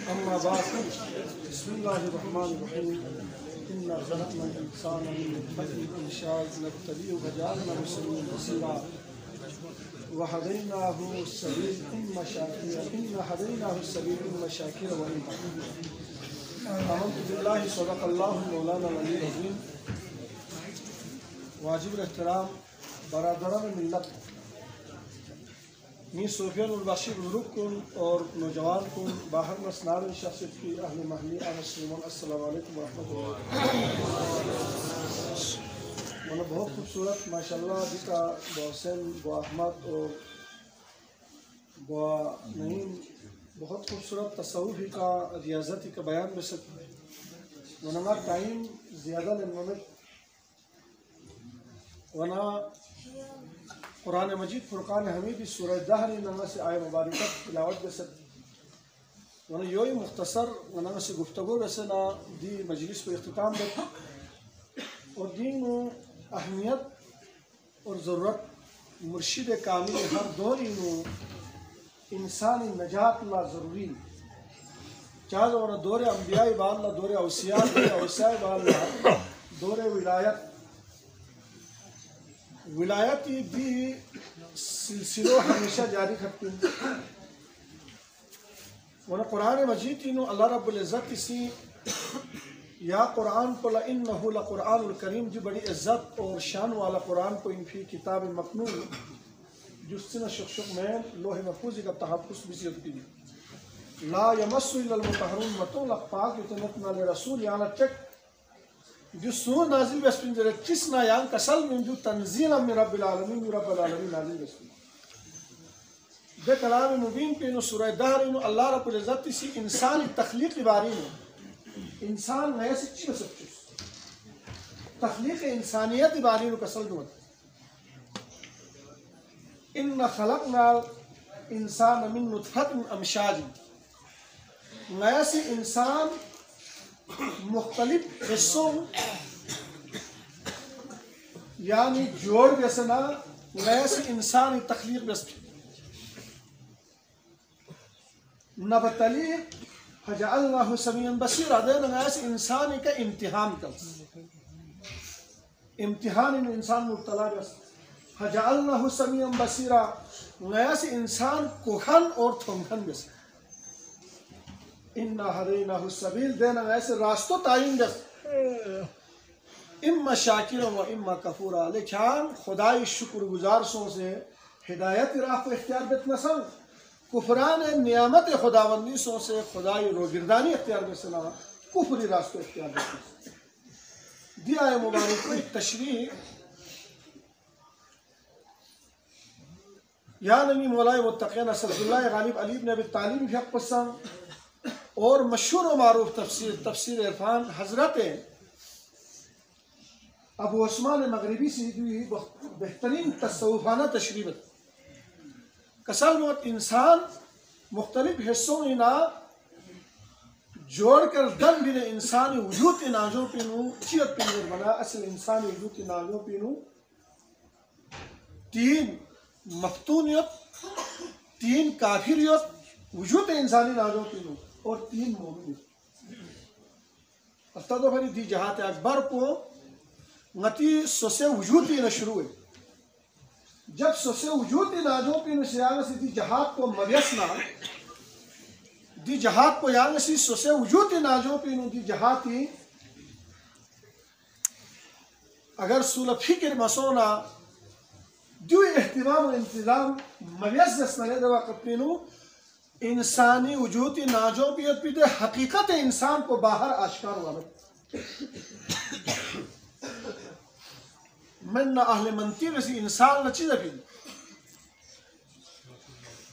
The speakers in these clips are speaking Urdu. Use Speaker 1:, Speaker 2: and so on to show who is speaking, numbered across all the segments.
Speaker 1: أما بعد بسم الله الرحمن الرحيم إنا خلقنا الإنسان من نطفة أمشاج نبتليه فجعلناه سميعا بصيرا وهديناه السبيل إما شاكرا وإما كفورا آمنت بالله صدق الله مولانا العلي العظيم واجب الاحترام برادران ملت می صوفیان البخشی بزرگ کن اور نوجوان کن باہر مسنار شخصیت کی اہل محلی مسلمان السلام علیکم ورحمۃ اللہ بہت خوبصورت ماشاءاللہ جیتا با حسین با احمد اور با نعیم بہت خوبصورت تصوفی کا ریاضتی کا بیان میں سکتے ونما ٹائم زیادہ لنمت ونا قرآن مجید فرقان حمید سورہ دہر نما سے آئے مبارکہ تلاوت بسد ونہ یوئی مختصر ونما سے گفتگو بسنا دی مجلس کو اختتام دیتا اور دین اہمیت اور ضرورت مرشد کامل ہر دوری انسانی نجات لا ضروری چاہے وہ دور انبیاء باللہ دور اوصیاء باللہ دور ولایتی دی سلسلو ہمیشہ جاری کرتی ورنہ قرآن مجید انو اللہ رب العزت اسی یا قرآن کو لَإِنَّهُ لَقُرْآنُ الْكَرِيمُ جو بڑی عزت اور شان والا قرآن کو ان فی کتاب مکنون جس سے شخشق میں لوح محفوظی کا تحفظ بھی سیدھ کی لا یمس الا المطہرون متو لقپاک یتنتنا لرسول یانا چک جو سور نازل بسپن جرے کس نا یان کسل من جو تنزیلا من رب العالمین نازل بسپن دے کلام مبین پہ انو سورہ دہر انو اللہ رب العزت اسی انسان تخلیق باری میں انسان نئے سے چیز سب چیز تخلیق انسانیت باری انو کسل دوت ان خلقنا انسان من نطفت امشاج نیا سے انسان مختلف حصوں یعنی جوڑ بیسنا نیا سے انسان تخلیق بیسنا نبتلی فجعلناه سمیعا بصیرا دینا نیا سے انسان کا امتحان کل امتحان انسان مبتلا بیسنا فجعلناه سمیعا بصیرا نیا سے انسان کوہن اور تھنکن بیسنا اِنَّا هَدَيْنَاهُ السَّبِيلَ دینا ایسے راستو تعین دس اِمَّا شَاكِرًا وَإِمَّا كَفُورًا لیکن خدای شکر گزار سو سے ہدایت راہ کو اختیار بیتنا سن کفران نعمت خداوندی سو سے خدای روگردانی اختیار بیتنا کفری راستو اختیار بیتنا دی آئے مبارک کو ایک تشریح یا نبی مولائی متقین اسداللہ غالب علی بن ابی طالب بھی حق پسند اور مشہور و معروف تفسیر عرفان حضرت ابو عثمان مغربی سے بھی بہترین تصوفانہ تشریح کسل موت انسان مختلف حصوں انا جوڑ کر دن بھی انسانی وجود ناجوں پینو چیت پینو بنا اصل انسانی وجود ناجوں پینو تین مفتونیت تین کافریت وجود انسانی ناجوں پینو اور تین مومن استاد بھری دی جہات اکبر کو نتی سوسے وجودی نہ شروع ہے جب سوسے وجودی ناجوں پہ نسیاں سے دی جہات کو مریسنا دی جہات کو یانگ سی سوسے وجودی ناجوں پہ دی جہاتی اگر سول فکر مسونا دیو اہتمام و انتظام مریس دسنا ہے دوا کپینو انسانی وجودی ناجوں پیت پیتے حقیقت انسان کو باہر آشکار ہوا من اہل منطق سے انسان نہ چیز ہے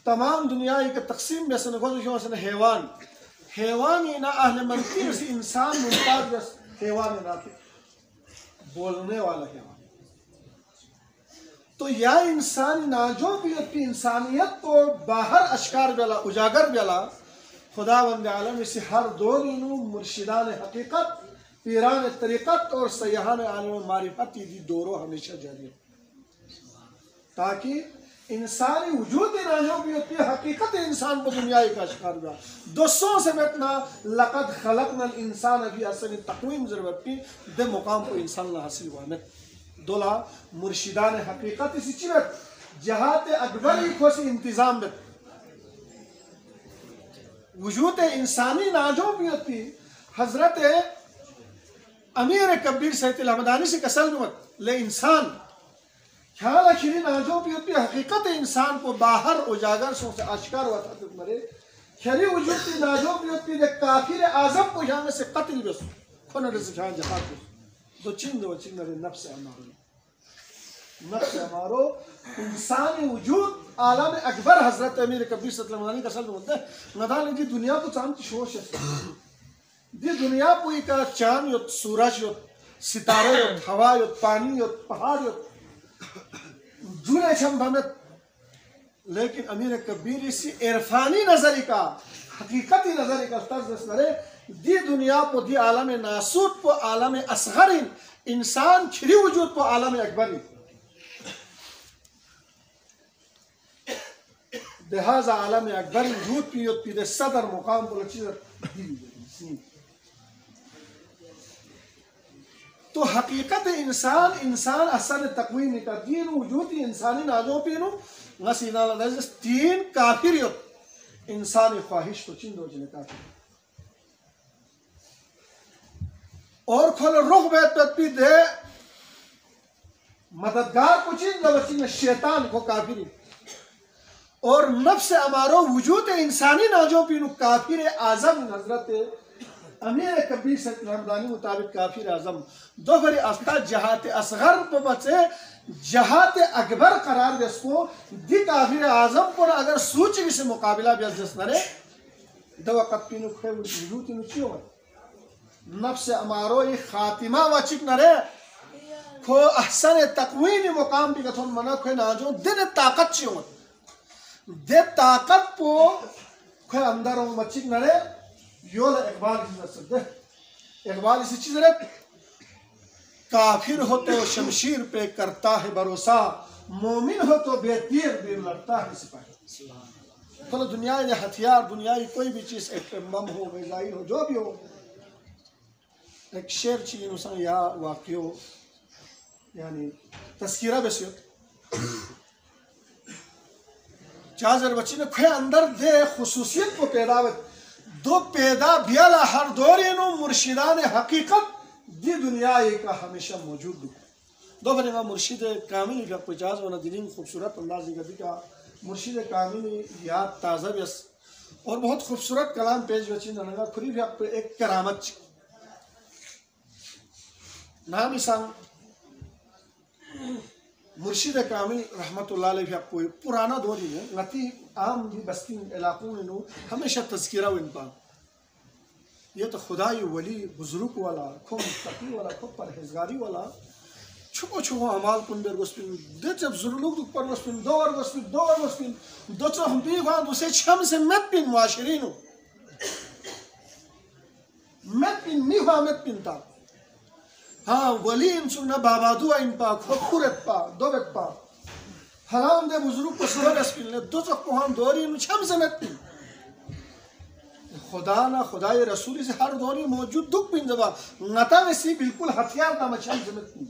Speaker 1: تمام دنیا کا تقسیم بیسن گوزن حیوانی نہ اہل منطق سے انسان ممتاز بس حیوان نہ بولنے والا حیوان تو یا انسان ناجو بیت پی انسانیت تو باہر اشکار بیلا اجاگر بیلا خداوند عالم اسی ہر دور انو مرشدان حقیقت پیران طریقت اور سیاحان عالم معرفت دی دورو ہمیشہ جاری ہے تاکہ انسانی وجود ناجو بیت پی حقیقت انسان کو دنیا کا اشکار بیلا دوستوں سے بیتنا لقد خلقنا الانسان ابھی اصل تقویم ضرورت پی دے مقام کو انسان نہ حاصل ہوا میں دولا مرشدان حقیقت اسی چیوت جہات اکبری کو سی انتظام بیت وجود انسانی ناجو بیت پی حضرت امیر کبیر سید الحمدانی سے کسل نوت لے انسان خیال اخیری ناجو بیت پی حقیقت انسان کو باہر اجاگر سو سے آشکار ہوا تھا مرے خیلی وجود پی ناجو بیت پی دے کافر اعظم کو یہاں سے قتل بس کھونا رزق خان جہاد بس دو چند رے نفس امارو نفس امارو انسانی وجود عالم اکبر حضرت امیر کبیر صلی اللہ علیہ وسلم ہوتا ہے ندان دی دنیا کو چاند کی شوش ہے دی دنیا پوئی کا چاند یوت سورج یوت ستارے یوت ہوا یوت پانی یوت پہاڑ یوت جونے چھم بھمت لیکن امیر کبیر اسی عرفانی نظری کا حقیقتی نظری کا استاذ نسلرے دی دنیا پو دی عالم ناسوت پو عالم اصغرین انسان کھری وجود پو عالم اکبری لہذا عالم اکبر وجود پیوت پی دے صدر مقام کو لچیز تو حقیقت انسان اثر تقویمی کا دین وجودی انسانی ناجو پینو نسینا لنزس تین کافریت انسانی خواہش تو چندو جنے کافر اور کھول رخ بیت بیت پی دے مددگار کو چندو بچین شیطان کو کافری اور نفس امارو وجود انسانی ناجو پینو کافر اعظم حضرت امیر کبیر صلی اللہ علیہ وسلم مطابق کافر اعظم دو بری افتا جہات اصغر پہ بچے جہات اکبر قرار دے اس کو دی کافر اعظم پر اگر سوچ سے مقابلہ بیس جس نرے دو وقت پینو کھوئے وجود انو چیو ہے نفس امارو ایک خاتمہ وچک نرے کھو احسن تقویم مقام بھی کتھون منع کھوئے ناجو دن طاقت چیو ہے دے طاقت پو کھوئے اندر ہوں مچک نرے یول اقبال کی نصر دے اقبال اسی چیز رہے کافر ہو تو شمشیر پہ کرتا ہے بھروسہ مومن ہو تو بے تیر بے لڑتا ہے سپاہی کھلو دنیا یا ہتھیار دنیا کوئی بھی چیز ایک بم ہو میزائل ہو جو بھی ہو ایک شعر چیز انسان یا واقع ہو یعنی تذکیرہ بیسی ہو چازر بچی نے کھوئے اندر دے خصوصیت کو پیدا دو پیدا بیالا ہر دورینو مرشدان حقیقت دی دنیا ایک ہمیشہ موجود دو بھر امام مرشد کاملی کا پچاز ہونا دلین خوبصورت اندازی کا بھی کا مرشد کاملی یاد تازہ بیس اور بہت خوبصورت کلام پیش بچی ننگا کھری بھی آپ پر ایک کرامت نام اسان مرشد کامل رحمت اللہ علیہ بھی آپ کو پرانا دور ہی ہے نتی عام بھی بستی علاقوں میں ہمیشہ تذکرہ و انپان یہ تو خدای ولی بزرگ والا کھو مستقی والا کھو پرہیزگاری والا چھکو چھکو عمال کندر گسپین دے جب ضرورت دک پر گسپین دو ور گسپین دو چو ہم بھی گوان دوسے چھم سے مت پین معاشرینو مت پین میوہ مت پین تا ہاں ولی انسو نا بابادو این پا کھورت پا دوبت پا حرام دے بزرگ کو سبب اسپین لے دو چک کو ہم دوری انو چھم سے مت پین خدا نا خدای رسولی سے ہر دوری موجود دک پین زبا نتا میں سی بالکل ہتھیار تا مچھم سے مت پین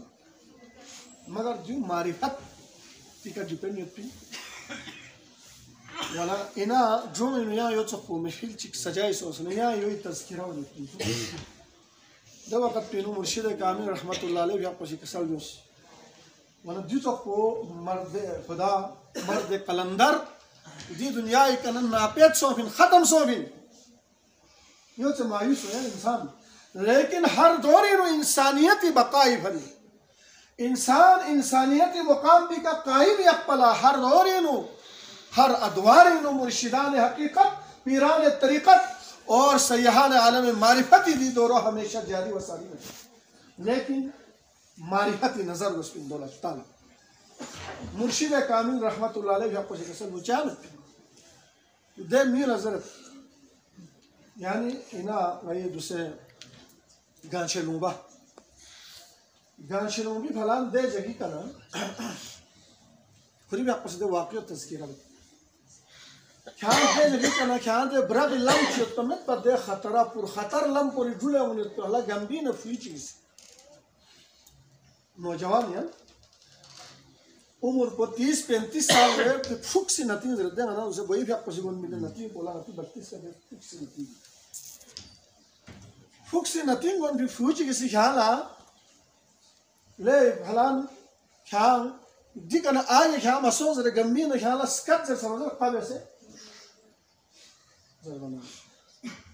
Speaker 1: مگر جو معرفت تیکا جو پین یت پین والا اینا جو میں یہاں یو چکو محفل چک سجائی سوسنے یہاں یوی تذکرہ و یت پین دو وقت پینو مرشد کامل رحمت اللہ علیہ بھی آپ کو کسل جوس وانا دیو چکو مرد خدا مرد قلندر دی دنیا اکنن ناپیت سوفین ختم سوفین یہ سے مایوس ہویا انسان لیکن ہر دوری نو انسانیتی بقائی بھری انسان انسانیتی مقام بھی کا قائم اقبلا ہر دوری نو ہر ادواری نو مرشدان حقیقت پیران طریقت اور سیاحان عالم معرفتی دی دورو ہمیشہ جاری و ساری میں لیکن معرفتی نظر اس پہ دولت تعالی مرشد کامل رحمت اللہ علیہ حق وشکسل وچانت دے میر حضرت یعنی اینا غیر دوسرے گانشلوبہ گانشلوبی پھلان دے جگی کنا خوری بھی حق وشکسل واقعی تذکیرہ کھان دے جگی کنا کھان دے برغ لم چیتمت پر دے خطرہ پر خطر لم پوری جھولے انیت پر اللہ گمبی نفوی چیز نوجوان یعنی عمر کو 30-35 سال ہوئے پھر پھوک سی نتیج رہتے ہیں نا اسے وہی بھی آپ کو سیگون ملے نتیج بولا نتیج 32 سے پھوک سی نتیج پھوک سی نتیج گون پھر فوچی کسی خیالا لے بھلان خیال دی کنا آگے خیال مسوز رہے گمبین خیالا سکت سے سمجھے قابع سے زربانا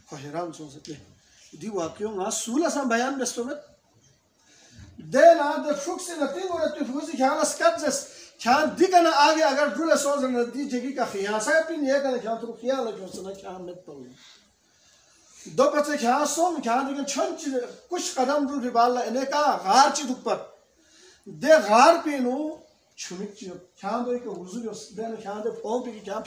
Speaker 1: خواہران سو سکتے دی واقعوں گا سولہ سا بیان بستو میں دینا دے فوک سی نتیج گون پھر فوچی خیالا سکت سے کھان دی کنا آگے اگر ڈھولے سوز رہنے دی جگی کا خیاسا ہے پین یہ کنا کھان تو خیال ہے کیوں کھان مت پاوئی دو پچھے کھان سوم کھان دیکھن چھن چیز کچھ قدم ڈھول بھی بالا انہیں کہا غار چی دک پر دے غار پینو چھنک چیز کھان دو ایک حضور اس دینے کھان دے پھون پی کی کھان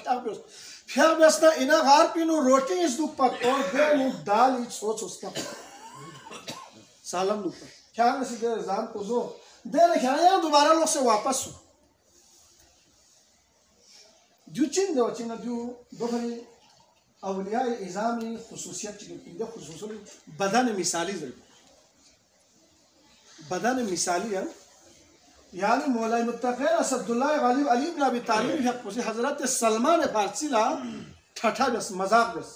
Speaker 1: پھیاک بیسنا انہیں غار پینو روٹی اس دک پر اور دے نو دال ایچ سوچ اس کا سالم دک پر کھان اسی دے رزان کو زو دینے کھان یہاں دوبارہ لوگ سے واپس ہو جو چین دو چین جو دوہری اولیاء اعظامی خصوصیت چکے دے خصوصی بدن مثالی ضرور بدن مثالی ہے یعنی مولا متقین اسداللہ غالب علی بن ابی طالب حق پوچھے حضرت سلمان فارسی لا ٹھٹھا بس مذاق بس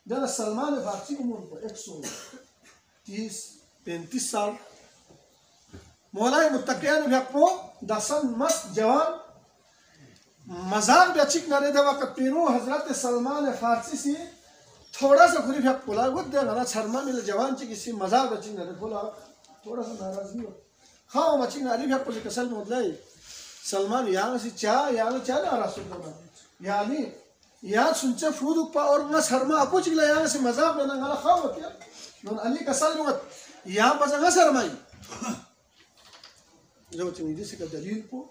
Speaker 1: جانا سلمان فارسی عمر پر 130-35 سال مولا متقین حق پو دسن مست جوان مزاق بھی اچھک نہ رہے دے وقت پینو حضرت سلمان فارسی سی تھوڑا سا خوری پھیک پولا وہ دے گا نا چھرما ملے جوان چی کسی مزاق بھی اچھک نہ رہے پولا تھوڑا سا ناراض بھی ہو خواہ ہم اچھک نہ علی پھیک پولی کسل میں مطلعی سلمان یہاں سی چاہ یہاں چاہ ناراض سکتا یعنی یہاں سنچے فرود اپا اور انہا چھرما اپو چکلا یہاں سی مزاق بھی نہ خواہ ہوتی ہے نون علی کسل میں یہاں پس انہا چھرمائی جو چنیدی سے کا دلیل کو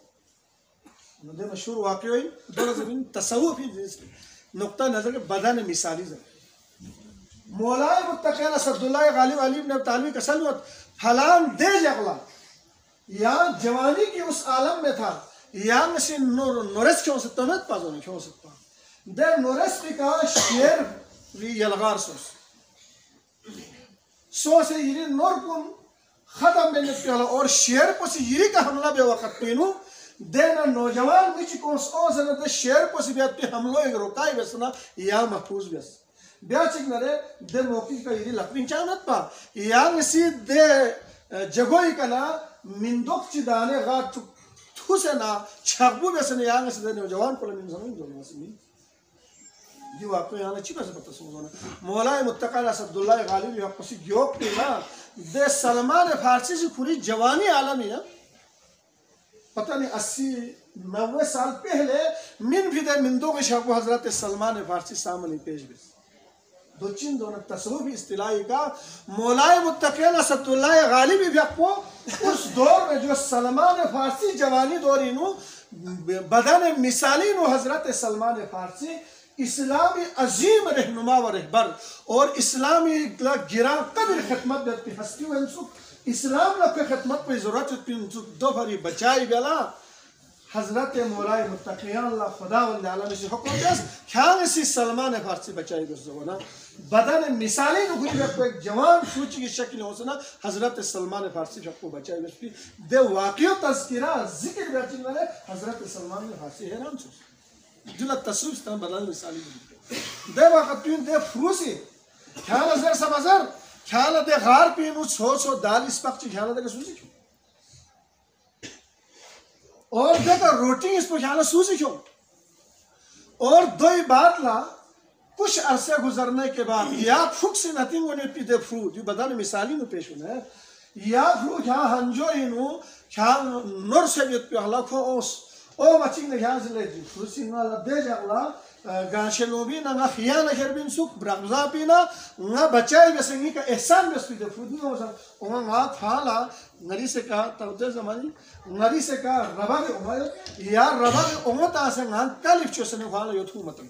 Speaker 1: دے مشہور واقعی ہوئی دولہ زمین تصوف ہی نقطہ نظر کے بدن مثالی ذرا مولا متقین اسداللہ غالب علی بن ابی طالب کا سلوت پھلان دے جگلا یا جوانی کی اس عالم میں تھا یا مسی نورس کیوں سکتا ہوں پازو نہیں کیوں سکتا دے نورس کی کہا شیر ری یلغار سو سے یہ نور کن ختم میں نکتے والا اور شیر کو سے یہ کا حملہ بے وقت پینو دینا نوجوان بیچی کونس آن دے شیر کو سی بیت پہ حملو ایک روکائی بیسنا یا محفوظ بیس بیا چک نرے دے موقعی کا یہ لقبین چاہنت پا یا نسی دے جگوئی کنا مندوک چی دانے غار تھو سے نا چھاقبو بیسنا یا نسی دے نوجوان کو لمن زمین دو ناسی دی واقعی یہاں چی بیسے پتا سمجھونا مولا متقین اسداللہ غالب یا کسی گیوک پینا دے سلمان فارسی سے پوری جوانی عالمی ہے پتہ نہیں 80-90 سال پہلے من بھی دے مندوں کے شاکو حضرت سلمان فارسی سامنے پیش بیس دو چین دونہ تصوفی اصطلاحی کا مولا متقین اسداللہ غالبی بھی اپو اس دور میں جو سلمان فارسی جوانی دوری نو بدن مثالی نو حضرت سلمان فارسی اسلامی عظیم رہنما و رہبر اور اسلامی گران قدر خدمت دیتی ہستی و انسوک اسلام لکھے خدمت پہ ضرورت دو بھری بچائی بیلا حضرت مولا متقیان اللہ خدا واللہ عالمی سے حکم دیس کھان اسی سلمان فارسی بچائی بیس دونا بدن مثالی نو گوئی بیت کو ایک جوان سوچی کی شکل ہو سنا حضرت سلمان فارسی کو بچائی بیس دے واقعی و تذکرہ ذکر بیچنگ والے حضرت سلمان فارسی حیران سوچ جلہ تصوف ستان بدن مثالی دے وقت پین دے فروسی کھان ازر سب ازر خیال دے غار پینو سو دال اس پاک چی خیال دے کہ سوزی کیوں اور دیکھا روٹی اس پر خیال سوزی کیوں اور دوئی بات لا کچھ عرصے گزرنے کے بعد یا پھوک سے نتنگو نے پی دے فرو جو بدن مثالی نو پیش ہونا ہے یا فرو کیا ہنجو انو خیال نور سے بیت پی حلاکو اوس او مچنگ نے خیال سے لے جی فرسی نوالا دے جاگلا ganshenobi na nga khiyana herbin suk brangza pina nga bachai besengi ka ehsan bespi de fudni osa onga nga phala ngari se ka tawde zamani ngari se ka rabage onga ya rabage onga ta se nga kalif chosene phala yothu matan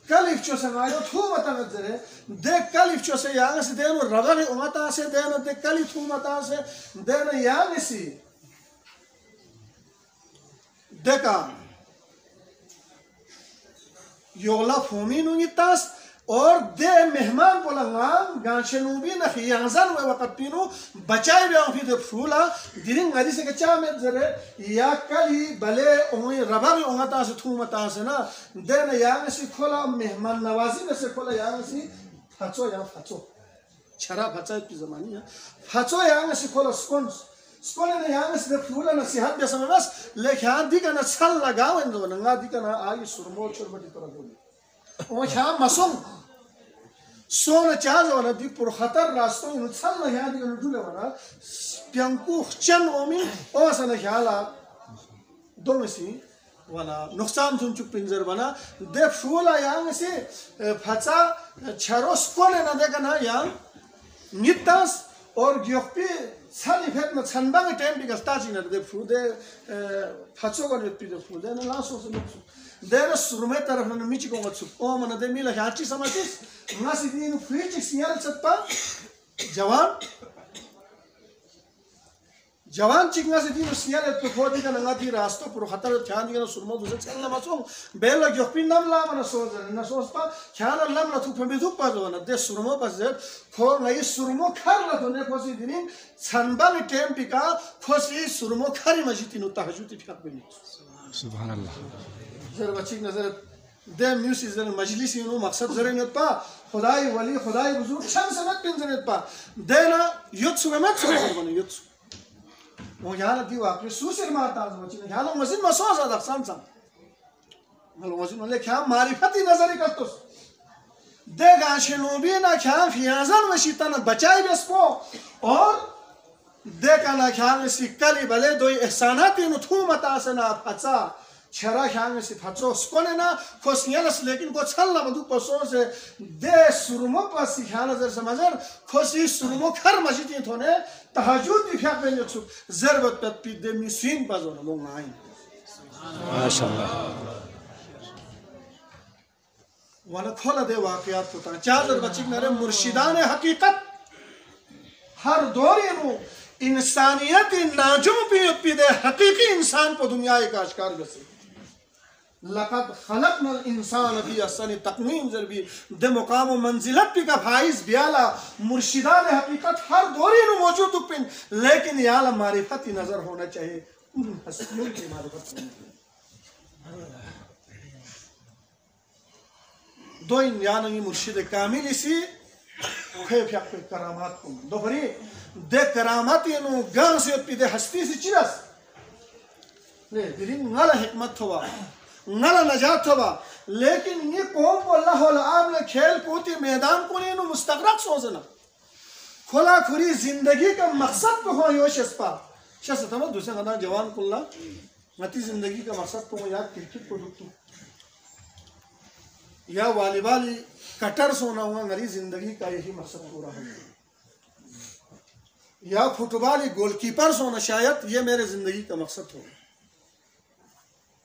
Speaker 1: kalif chosene ayo thu matan jere de kalif chose yang se deno rabage onga ta se deno de kalif thu mata se deno yang si deka yola fomi nungitas اور دے مہمان کو لنگام گانشنوبی نخی یانزان وی وقت پینو بچائی بیاں فی دے پھولا دیرین غدی سے کچا میں زرے یا کلی بلے اوی ربا بھی اونگتا سے تھومتا سے نا دین یانگ سی کھولا مہمان نوازی میں سے کھولا یانگ سی پھچو یا پھچو چھرا پھچائی پی زمانی ہے پھچو یانگ سی کھولا سکونے نے یانگ سی دے پھولا نصیحت بیسا میں بس لیکن دی کنا چھل لگاو اندو ننگا دی کنا آئی سرمو چربٹی طرح گولی اوہ چھا مسوم سونا چاز وانا دی پر خطر راستوں انو چھل نہ دی انو دولے وانا پیانکو چن اومی او سا نخیالا دو مسی وانا نقصان سن چک پنزر وانا دے فولا یانگ سی پھچا چھروس کونے نہ دے کنا یانگ نیتاس اور گیوپی چھلی پھیت نا چھنبانگ ٹیم پی گستا چی نا دے فو دے پھچو گا نیت پی دے فو دے نا لاسو سے نقصو دے نا سرمے طرف نا میچی کو مچو او منا دے میلا ہیاچی سمجھیس ناسی دین فریچ سیال چتا جوان چک ناسی دین سیال تو خودی کا نگا دی راستو پر خطر تھیان دیگا سرمو دوزے چلنا مسوں بیلا گیوپی نم لا منا سوز رہے نا سوز پا کھانا لم لا تو پھمی دھوک پا جو نا دے سرمو پا زید کھو نئی سرمو کھر لا تو نے کھوسی دینیم چھنبا میں ٹیم پی کا کھوسی سرمو کھری مجیتی نو تحجوتی پھیاک بینی
Speaker 2: سبحان اللہ
Speaker 1: زر بچیک نظر دے میوسی زر مجلسی انو مقصد زرینت پا خدای ولی خدای بزرگ چند سنت پین زرینت پا دینا یوتسو گمت سو بزرگونه یوتسو وہ یہاں دی واقعی سوسر مارتا آزم بچی یہاں لوگ مزید مسوز آدھا سام سام لوگ مزید ملے کیا معرفتی نظری کرتوس دے گانشنوبی نا کیا فیانزان وشیطان بچائی بیس کو اور دے کانا کیا اسی کلی بلے دوئی احساناتی انو تھومتا سنا پھچا چھرا کھانگے سے پھچو سکونے نا کھوسیالس لیکن کو چھلنا مدو پسوں سے دے سرمو پاسی کھانا زر سمجھر کھوسی سرمو کھر مجھتی تھونے تحجود دی پھیاک بینی چھو ضربت پت پی دے میسین پازونا لوگ آئین
Speaker 2: ماشاءاللہ
Speaker 1: وانا کھولا دے واقعات کو تاں چادر بچک نرے مرشدان حقیقت ہر دوری نو انسانیت ناجم پی دے حقیقی انسان کو دنیا ایک آشکار گسے لقد خلقنا الانسان فی احسن تقویم ضربی دے مقام و منزلت پی کا بھائیز بیالا مرشدان حقیقت ہر دوری نو موجود پن لیکن یالا معرفتی نظر ہونا چاہیے ان ہستیوں کی معرفت ہونا چاہیے دو ان یعنی مرشد کامل اسی خیف یا کوئی کرامات کو دو بری دے کراماتی انو گان سے پی دے ہستی سی چیز لے دلین نالا حکمت ہوا نالا نجات ہوا لیکن یہ قوم کو اللہ والعام نے کھیل کوتی میدان کو نہیں انو مستقرق سوزنا کھلا کھری زندگی کا مقصد کو ہوا یوش اس پا شاہ ستمہ دوسرے غدا جوان کو اللہ نتی زندگی کا مقصد کو یا کرکٹ کو دکتو یا والی والی کٹر سونا ہوا میری زندگی کا یہی مقصد پورا ہو یا فٹبالی گول کیپر سونا شاید یہ میرے زندگی کا مقصد ہو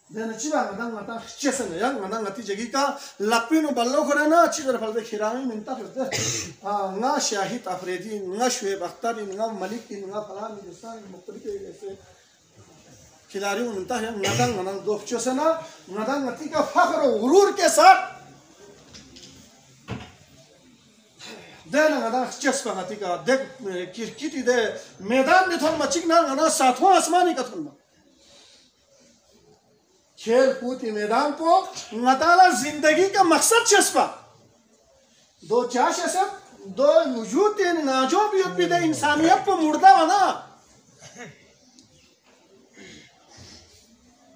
Speaker 1: دینا چیزا مدنگ مطا چیسن یا مدنگ مطی جگی کا لپینو بلو کھرنا اچھی در پھل دے کھیرامی منتا پھر نا شاہد افریدی نا شعیب اختری نا ملکی نا فلانی جسانی مختلف ایسے کھلاریوں منتا ہے مدنگ مدنگ دوخ چوسنا مدنگ مطی کا فخر و غرور کے ساتھ دینا گنا چس پا گتی کا دیکھ کرکیٹی دے میدان میں تھون مچک نا گنا ساتھوں آسمانی کا تھون کھیل کودی میدان کو نتالا زندگی کا مقصد چس پا دو چاش ایسا دو وجود تین ناجوں بھی دے انسانیت کو مردہ ونا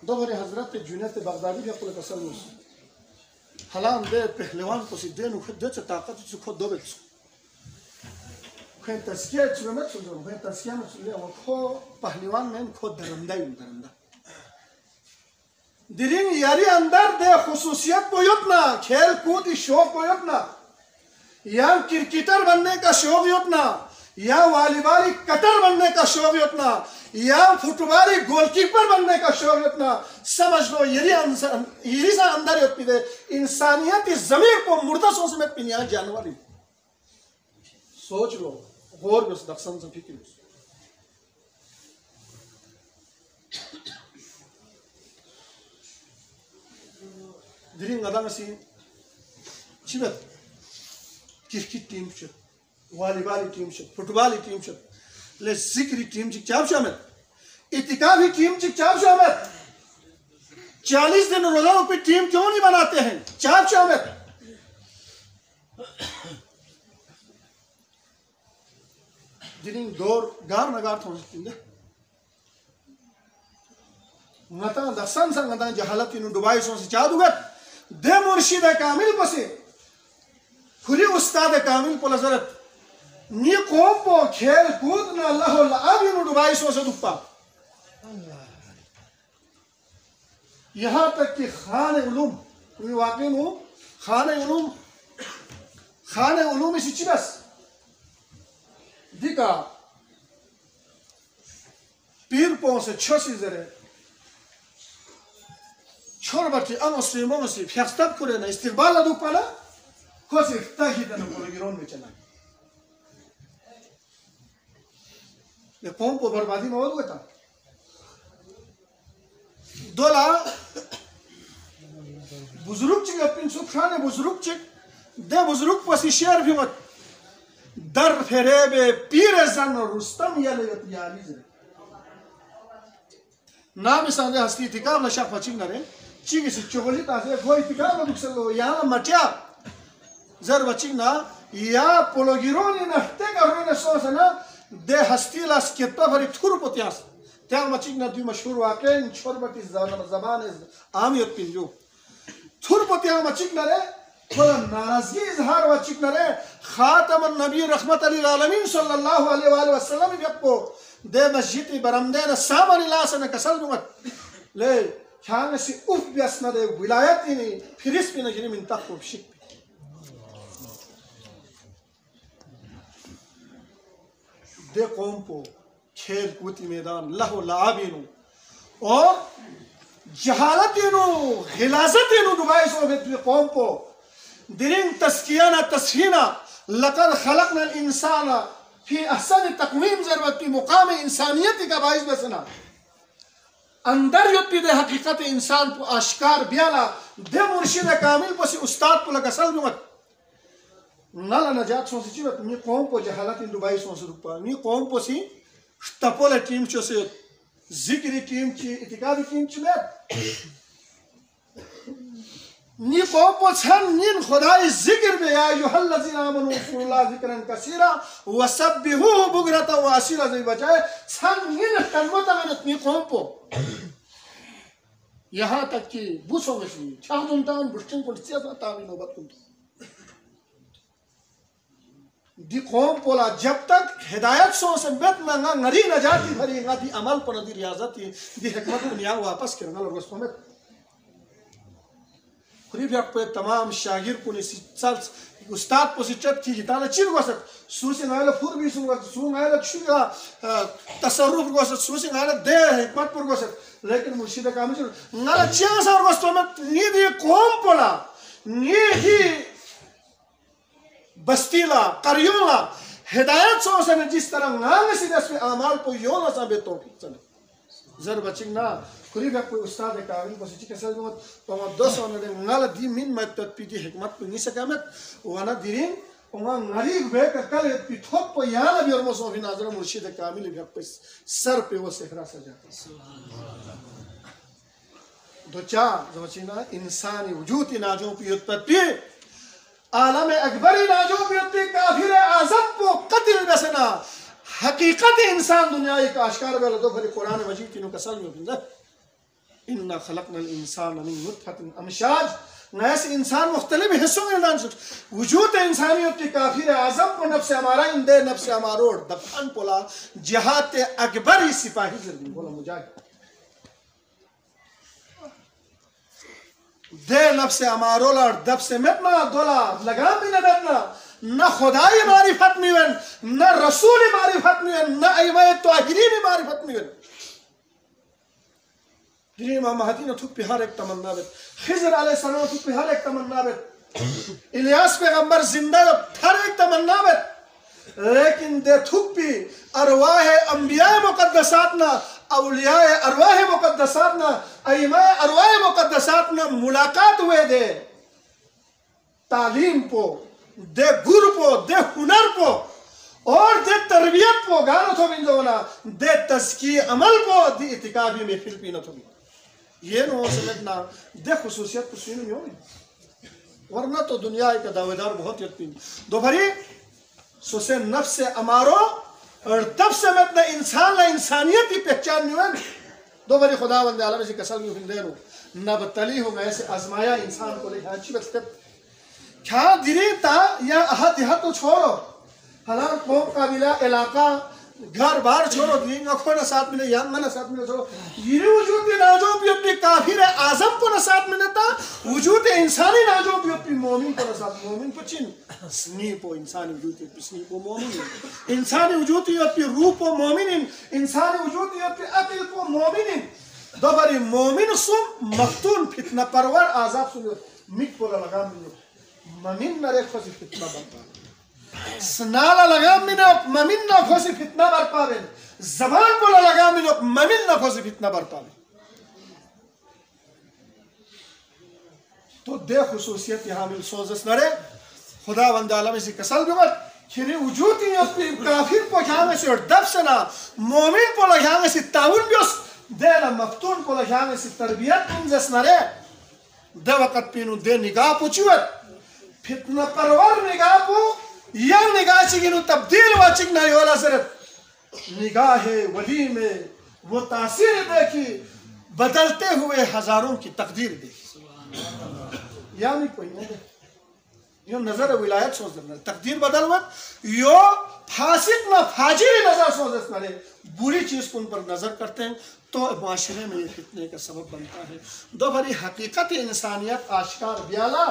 Speaker 1: دو بھرے حضرت جنیت بغدادی بھی اپنے قسم موسی حلام دے پہلوان کو سی دے نوخد دے چا طاقت چا خود دو بیتسو خواهی تسکیه چلو نچلو خواهی تسکیه نچلو اما خو پهلیوان من خود درنده M درنده Dirin yari andar de خصوصیت boyutna, کھیل کود شوق boyutna, یا کرکٹر بننے کا شوق یوتنا, یا والی بالی کٹر بننے کا شوق یوتنا, یا فٹبالی گول کیپر بننے کا شوق یوتنا, سمجھ لو یہی سا اندر یوت پیدے انسانیت ضمیر کو مردہ سوچ میں پنیان جاننے والی. سوچ لو غور بس دقسن سے فکر بس. درین ادام سی چیمت کرکٹ ٹیم چھ, والی بالی ٹیم چھ, فٹبالی ٹیم چھ, لے ذکری ٹیم چھ چاپ شامل, اعتکافی ٹیم چھ چاپ شامل. 40 دن روزانوں پہ ٹیم کیوں نہیں بناتے ہیں چاپ شامل. درین دور گار نگار تھوڑی سکتے ہیں نتا دخسان سا نتا جہالتی نو دبائی سو سے چاہ دوگت دے مرشید کامل پسے کھلی استاد کامل پو لزرت نی قوم پو کھیل کود نا اللہ لعابی نو دبائی سو سے دپا. یہاں تک کہ خان علوم کوئی واقعی نو خان علوم اسی چی بس دیکھا پیر پو سے چھوسی زرے چھوڑ بچے مسلموں سے فیاستاب کرے نا استقبال لدو پالا خوشی تاہیدہ نا بولے گرون میں چلا. یہ قوم کو بربادی مواد ہوئے تھا. دولا بزرگ چک اپن سبحان بزرگ چک دے بزرگ پسی شیر بھی مت در پھرے بے پیر زن رستم یلیت یالی زرے نام ساندے ہستی اتکاب لشاق پچنگ نرے چیگی سی چولی تازے گوئی اتکاب لدکسل لو یہاں مٹیا زر بچنگ نا یا پولوگیرونی نفتے کا روی نسو سنا دے ہستی لاس کتا بھری تھور پتیاس تیار مچنگ نا دوی مشہور واقع چھوڑ بٹی زبان آمیت پنجو تھور پتیاں مچنگ نرے خدا ناراضگی اظہار وچک نرے خاتم النبی رحمت العالمین صلی اللہ علیہ وآلہ وسلم یکو دے مسجدی برمدین سامان اللہ سے نکسل دونگت لے کھانے سے اف بیسنا دے ولایتی نہیں پھرس بھی نجری من تقوب شک بھی. دے قوم کو کھیل کوتی میدان لہو لعابینو اور جہالتینو غلازتینو دبائی سو بیت قوم کو درین تسکیانا تسہینا لقد خلقنا الانسان فی احسن تقویم ضرورت پی مقام انسانیتی کا باعث بسنا اندر یوت پی دے حقیقت انسان پو آشکار بیالا دے مرشد کامل پو سی استاد پو لگا سل بیمت نالا نجات سون سی چیوت نی قوم پو جہالت ان دبائی سون سی رکپا نی قوم پو سی تپول ٹیم چو سی ذکری ٹیم چی اتقادی ٹیم چی لیت نی قوم پو چھن نین خدای ذکر بے یا ایوہ الذین آمنوا اذکروا اللہ ذکرا کثیرا وسبحوہ بکرۃ واسیلا زی بچائے چھن نین تنمتا منت نی قوم پو یہاں تک کہ بوسوں میں سی چھاہ دنتان بشتن کو سیاسا تاوی نوبت کنتو دی قوم پولا جب تک ہدایت سو سے بیت نگا نری نجاتی بھری نگا دی عمل پر دی ریاضتی دی حکمت دنیا واپس کرنا لگو اس کو میں خریب یک پہ تمام شاگیر کو نسی سالس استاد پو سی چت کی جتانا چیر گو سک سوسی نائلہ پھور بھی سن گو سک سو نائلہ چیگا تصرف گو سک سوسی نائلہ دے حکمت پر گو سک لیکن مرشید کامی چیر نائلہ چیاں سار گو سک نی دی قوم پولا نی دی بستیلا قریولا ہدایت سو سنے جس طرح نام سی دس میں اعمال کو یونا سا بے توفیق سنے زر بچنگ نا قریب ہے کوئی استاد کامل کو سچی کسل دومت تو ہم دو سو نے نالا دی من مدت پی دی حکمت پی نہیں سکامت وانا دیرین وہاں غریب بے کر کل پی تھوپ پو یانا بھی اور مصنف ناظر مرشید کامل بھی اپنے سر پہ وہ سحرا سجاتا دو چاہ جو بچینا انسانی وجودی ناجوں پی اتپت پی عالم اکبری ناجو بیتی کافر اعظم کو قتل بسنا حقیقت انسان دنیای کا اشکار بیلا دو بھری قرآن مجید تینوں کا سلم بندہ اِنَّا خَلَقْنَا الْإِنسَانَ مِن نُطْفَةٍ امشاج نیس انسان مختلف حصوں میں اندان سکتے وجود انسانیت کی کافر اعظم کو نفس ہمارا اندے نفس ہماروڑ دفعن پولا جہات اکبری سپاہی زردین بولا مجاہد دے نفس امارولار دب سے متنا دولا لگام بھی نہ بیتنا نہ خدای معرفت میون نہ رسول معرفت میون نہ ایمہ طاہرین معرفت میون گریم مہدی نہ تھک پہ ہر ایک تمنا بیت خضر علیہ السلام تھک پہ ہر ایک تمنا بیت الیاس پیغمبر زندہ ہر ایک تمنا بیت لیکن دے تھک پی ارواح انبیاء مقدساتنا اولیاء ارواح مقدساتنا ایمہ ارواح مقدساتنا ملاقات ہوئے دے تعلیم پو دے گر پو دے ہنر پو اور دے تربیت پو گانا تھو بندونا دے تزکی عمل پو دے اتقابی میں فل پینا تھو بندونا یہ نو سمجھنا دے خصوصیت کو سینو نہیں ہوئی ورنہ تو دنیا کا دعویدار بہت یقین دو بھری سو سے نفس امارو اور تب سے میں اپنا انسان لا انسانیت کی پہچان نہیں ہوئے دو بھری خدا بندے عالم سے کسل میں ہندے نو نبتلی ہوں میں ایسے آزمایا انسان کو لے ہانچی بچتے کیا دری تا یا احد یہاں تو چھوڑو حلال قوم قابلہ علاقہ گھر بار چھوڑو دیں اکھو نہ ساتھ میں یا نہ ساتھ میں چھوڑو یہ وجود بھی ناجو بھی اپنی کافر اعظم کو نہ ساتھ میں نتا وجود انسانی ناجو بھی اپنی مومن کو نہ ساتھ مومن کو چن سنیپ و انسانی وجود اپنی سنیپ و مومن انسانی وجود اپنی روح و مومن انسانی وجود اپنی عقل و مومن دو باری مومن سم مفتون فتنہ پرور عذاب سنو مٹ پولا لگام ملو ممن نرے خوزی فتنہ بنتا سنالا لگام منا ممن نہ خوزی فتنہ برپا بین زبان پولا لگام منا ممن نہ خوزی فتنہ برپا بین تو دے خصوصیت یہاں مل سوزس نرے خدا وند عالم سے کسل گمت کھری وجود ہی اپنی کافر پو جہاں سے اور دب سنا مومن پولا جہاں سے تعاون بیوس دے نا مفتون پولا جہاں سے تربیت انزس نرے دے وقت پینو دے نگاہ پوچھوت فتنہ پرور نگاہ پو یا نگاہ چگینو تبدیل و چگنا یولا صرف نگاہ ولی میں وہ تاثیر دیکھی بدلتے ہوئے ہزاروں کی تقدیر دیکھی یا نہیں کوئی نہیں یہ نظر ولایت سوچ دینا تقدیر بدل وقت یو فاسق نہ فاجر نظر سوچ دینا بری چیز کو ان پر نظر کرتے ہیں تو معاشرے میں یہ فتنے کا سبب بنتا ہے دو بھری حقیقت انسانیت آشکار بیالا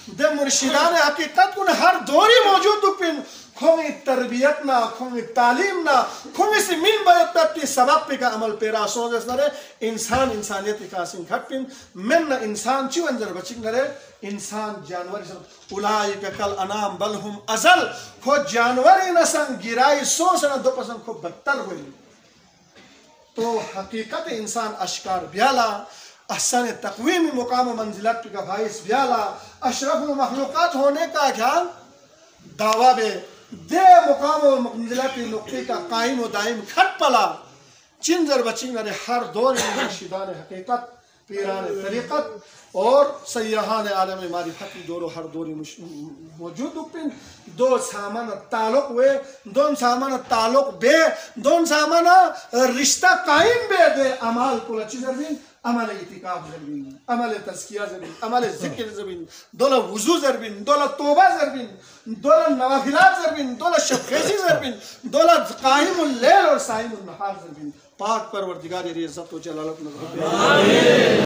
Speaker 1: دے مرشدان حقیقت کن ہر دوری موجود دکھن کھونگی تربیت نہ کھونگی تعلیم نہ کھونگی سی من باید پہ اپنی سبب پہ کا عمل پیرا سوزس نہ رہے انسان انسانیت کا سن گھٹ پن من نہ انسان چیو انجر بچک نہ رہے انسان جانور اولائک کل انام بل ہم ازل خود جانوری نسن گرائی سو سنہ دو پسن خود بدتر ہوئی تو حقیقت انسان اشکار بیالا احسن تقویم مقام و منزلت کا بھائیس بیالا اشرف المخلوقات ہونے کا کیا دعویٰ بے دے مقام و منزلت نقطے کا قائم و دائم کھٹ پلا چنزر بچنگ نے ہر دور مرشدان حقیقت پیران طریقت اور سیاحان عالم معرفت دور و ہر دوری موجود دکھتیں دو سامان تعلق ہوئے دون سامان تعلق بے دون سامان رشتہ قائم بے دے عمال کو لچی زربین عمل اتقاب زربین عمل تزکیہ زربین عمل ذکر زربین دولا وضو زربین دولا توبہ زربین دولا نوافلات زربین دولا شبخیزی زربین دولا قائم اللیل اور سائم النہار زربین پاک پروردگار عزت و جلالت نظر